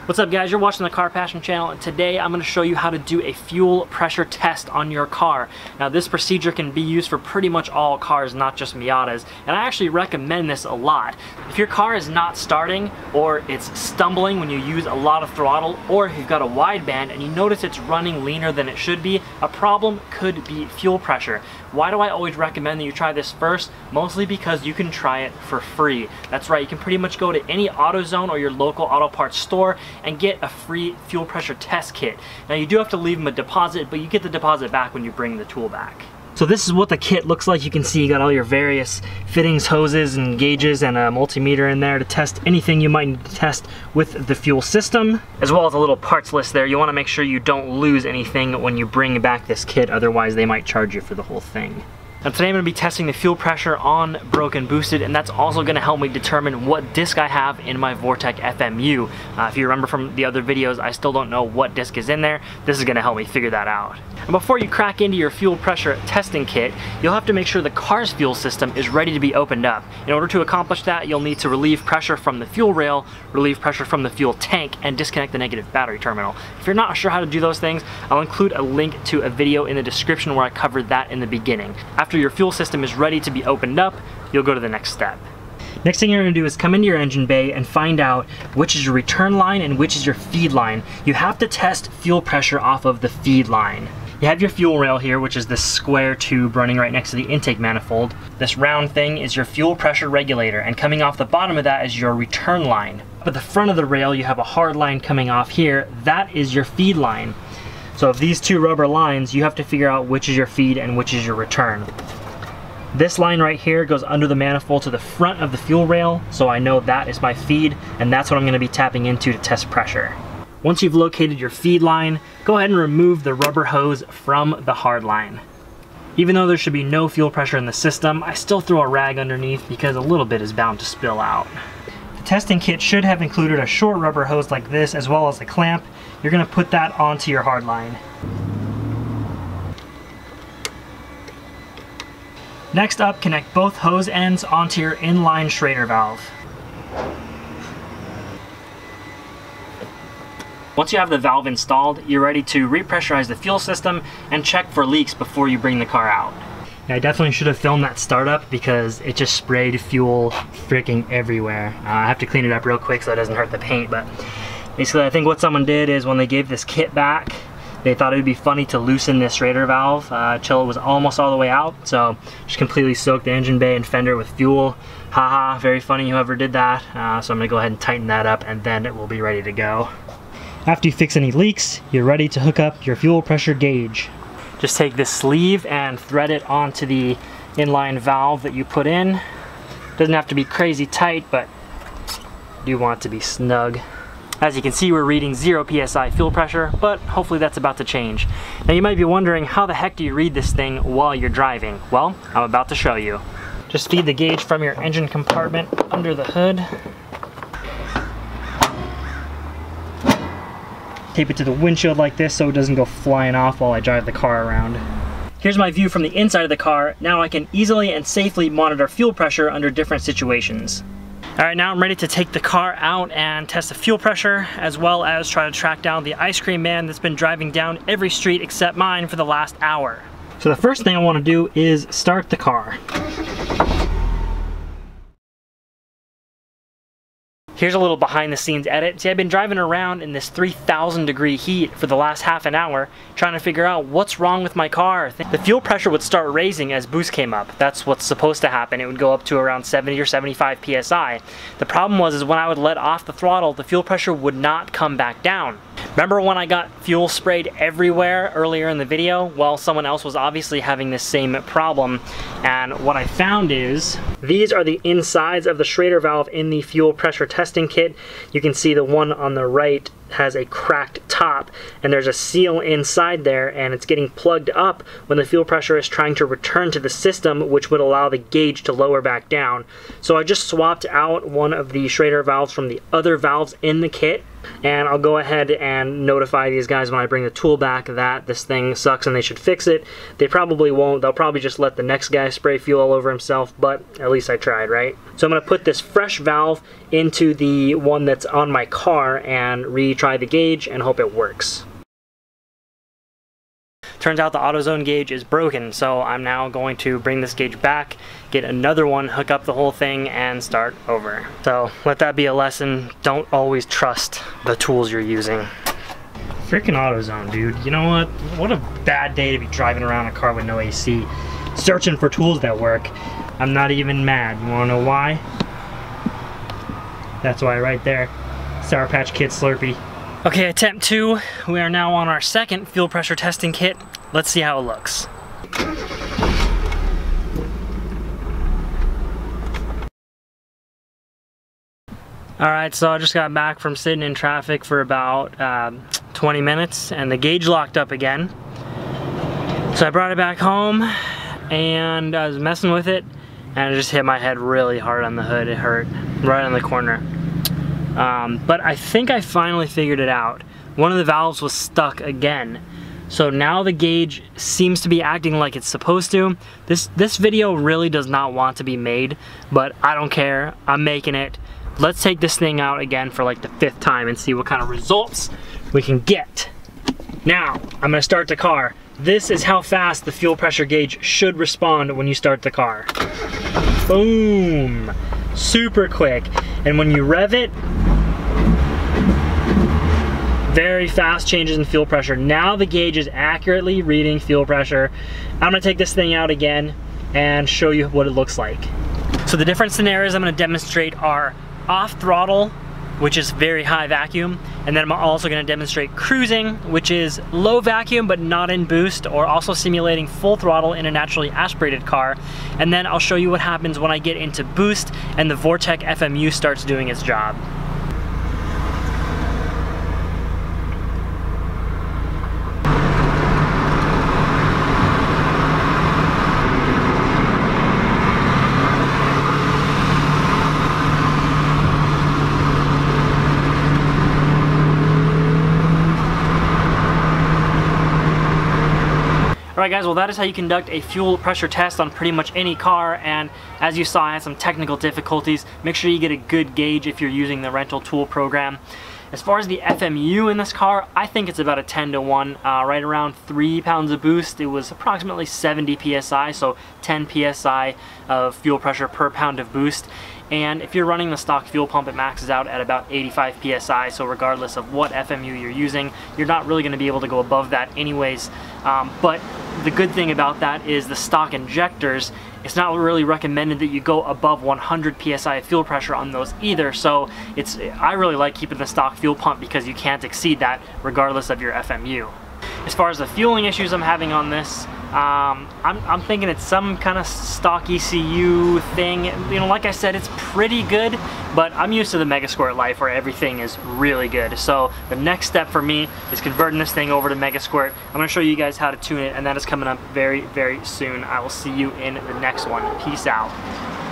What's up guys, you're watching the Car Passion channel, and today I'm going to show you how to do a fuel pressure test on your car. Now this procedure can be used for pretty much all cars, not just Miatas, and I actually recommend this a lot. If your car is not starting, or it's stumbling when you use a lot of throttle, or if you've got a wideband and you notice it's running leaner than it should be, a problem could be fuel pressure. Why do I always recommend that you try this first? Mostly because you can try it for free. That's right, you can pretty much go to any AutoZone or your local auto parts store and get a free fuel pressure test kit. Now you do have to leave them a deposit, but you get the deposit back when you bring the tool back. So this is what the kit looks like. You can see you got all your various fittings, hoses, and gauges, and a multimeter in there to test anything you might need to test with the fuel system, as well as a little parts list there. You want to make sure you don't lose anything when you bring back this kit, otherwise they might charge you for the whole thing. Now today I'm going to be testing the fuel pressure on broken boosted, and that's also going to help me determine what disc I have in my Vortec FMU. If you remember from the other videos, I still don't know what disc is in there. This is going to help me figure that out. And before you crack into your fuel pressure testing kit, you'll have to make sure the car's fuel system is ready to be opened up. In order to accomplish that, you'll need to relieve pressure from the fuel rail, relieve pressure from the fuel tank, and disconnect the negative battery terminal. If you're not sure how to do those things, I'll include a link to a video in the description where I covered that in the beginning. After your fuel system is ready to be opened up, you'll go to the next step. Next thing you're going to do is come into your engine bay and find out which is your return line and which is your feed line. You have to test fuel pressure off of the feed line. You have your fuel rail here, which is this square tube running right next to the intake manifold. This round thing is your fuel pressure regulator, and coming off the bottom of that is your return line. But the front of the rail, you have a hard line coming off here. That is your feed line. So of these two rubber lines, you have to figure out which is your feed and which is your return. This line right here goes under the manifold to the front of the fuel rail, so I know that is my feed, and that's what I'm going to be tapping into to test pressure. Once you've located your feed line, go ahead and remove the rubber hose from the hard line. Even though there should be no fuel pressure in the system, I still throw a rag underneath because a little bit is bound to spill out. The testing kit should have included a short rubber hose like this, as well as a clamp. You're going to put that onto your hard line. Next up, connect both hose ends onto your inline Schrader valve. Once you have the valve installed, you're ready to repressurize the fuel system and check for leaks before you bring the car out. Now, I definitely should have filmed that startup because it just sprayed fuel freaking everywhere. I have to clean it up real quick so it doesn't hurt the paint, but basically I think what someone did is when they gave this kit back, they thought it would be funny to loosen this Schrader valve till it was almost all the way out, so just completely soaked the engine bay and fender with fuel. Haha, very funny whoever did that. So I'm going to go ahead and tighten that up, and then it will be ready to go. After you fix any leaks, you're ready to hook up your fuel pressure gauge. Just take this sleeve and thread it onto the inline valve that you put in. Doesn't have to be crazy tight, but you do want it to be snug. As you can see, we're reading 0 psi fuel pressure, but hopefully that's about to change. Now you might be wondering, how the heck do you read this thing while you're driving? Well, I'm about to show you. Just feed the gauge from your engine compartment under the hood. Tape it to the windshield like this so it doesn't go flying off while I drive the car around. Here's my view from the inside of the car. Now I can easily and safely monitor fuel pressure under different situations. Alright, now I'm ready to take the car out and test the fuel pressure, as well as try to track down the ice cream man that's been driving down every street except mine for the last hour. So the first thing I want to do is start the car. Here's a little behind the scenes edit. See, I've been driving around in this 3,000 degree heat for the last half an hour trying to figure out what's wrong with my car. The fuel pressure would start raising as boost came up. That's what's supposed to happen. It would go up to around 70 or 75 psi. The problem was when I would let off the throttle, the fuel pressure would not come back down. Remember when I got fuel sprayed everywhere earlier in the video? Well, someone else was obviously having this same problem, and what I found is these are the insides of the Schrader valve in the fuel pressure testing kit. You can see the one on the right has a cracked top, and there's a seal inside there, and it's getting plugged up when the fuel pressure is trying to return to the system, which would allow the gauge to lower back down. So I just swapped out one of the Schrader valves from the other valves in the kit, And I'll go ahead and notify these guys when I bring the tool back that this thing sucks and they should fix it. They probably won't. They'll probably just let the next guy spray fuel all over himself, but at least I tried, right? So I'm going to put this fresh valve into the one that's on my car and retry the gauge and hope it works. Turns out the AutoZone gauge is broken, so I'm now going to bring this gauge back, get another one, hook up the whole thing, and start over. So let that be a lesson. Don't always trust the tools you're using. Freaking AutoZone, dude. You know what? What a bad day to be driving around a car with no AC, searching for tools that work. I'm not even mad. You wanna know why? That's why right there. Sour Patch Kid Slurpee. Okay, attempt 2. We are now on our second fuel pressure testing kit. Let's see how it looks. Alright, so I just got back from sitting in traffic for about 20 minutes and the gauge locked up again. So I brought it back home and I was messing with it and it just hit my head really hard on the hood. It hurt right on the corner. But I think I finally figured it out. One of the valves was stuck again. So now the gauge seems to be acting like it's supposed to. This video really does not want to be made, but I don't care. I'm making it. Let's take this thing out again for like the 5th time and see what kind of results we can get. Now, I'm gonna start the car. This is how fast the fuel pressure gauge should respond when you start the car. Boom! Super quick. And when you rev it, very fast changes in fuel pressure. Now the gauge is accurately reading fuel pressure. I'm gonna take this thing out again and show you what it looks like. So the different scenarios I'm gonna demonstrate are off throttle, which is very high vacuum, and then I'm also gonna demonstrate cruising, which is low vacuum but not in boost, or also simulating full throttle in a naturally aspirated car. And then I'll show you what happens when I get into boost and the Vortec FMU starts doing its job. Alright guys, well that is how you conduct a fuel pressure test on pretty much any car, and as you saw I had some technical difficulties. Make sure you get a good gauge if you're using the rental tool program. As far as the FMU in this car, I think it's about a 10-to-1, right around 3 pounds of boost. It was approximately 70 PSI, so 10 PSI of fuel pressure per pound of boost. And if you're running the stock fuel pump, it maxes out at about 85 PSI, so regardless of what FMU you're using, you're not really going to be able to go above that anyways. But the good thing about that is the stock injectors, it's not really recommended that you go above 100 PSI of fuel pressure on those either, so I really like keeping the stock fuel pump because you can't exceed that regardless of your FMU. As far as the fueling issues I'm having on this, I'm thinking it's some kind of stock ECU thing. You know, like I said, it's pretty good, but I'm used to the Megasquirt life where everything is really good. So the next step for me is converting this thing over to Megasquirt. I'm going to show you guys how to tune it, and that is coming up very, very soon. I will see you in the next one. Peace out.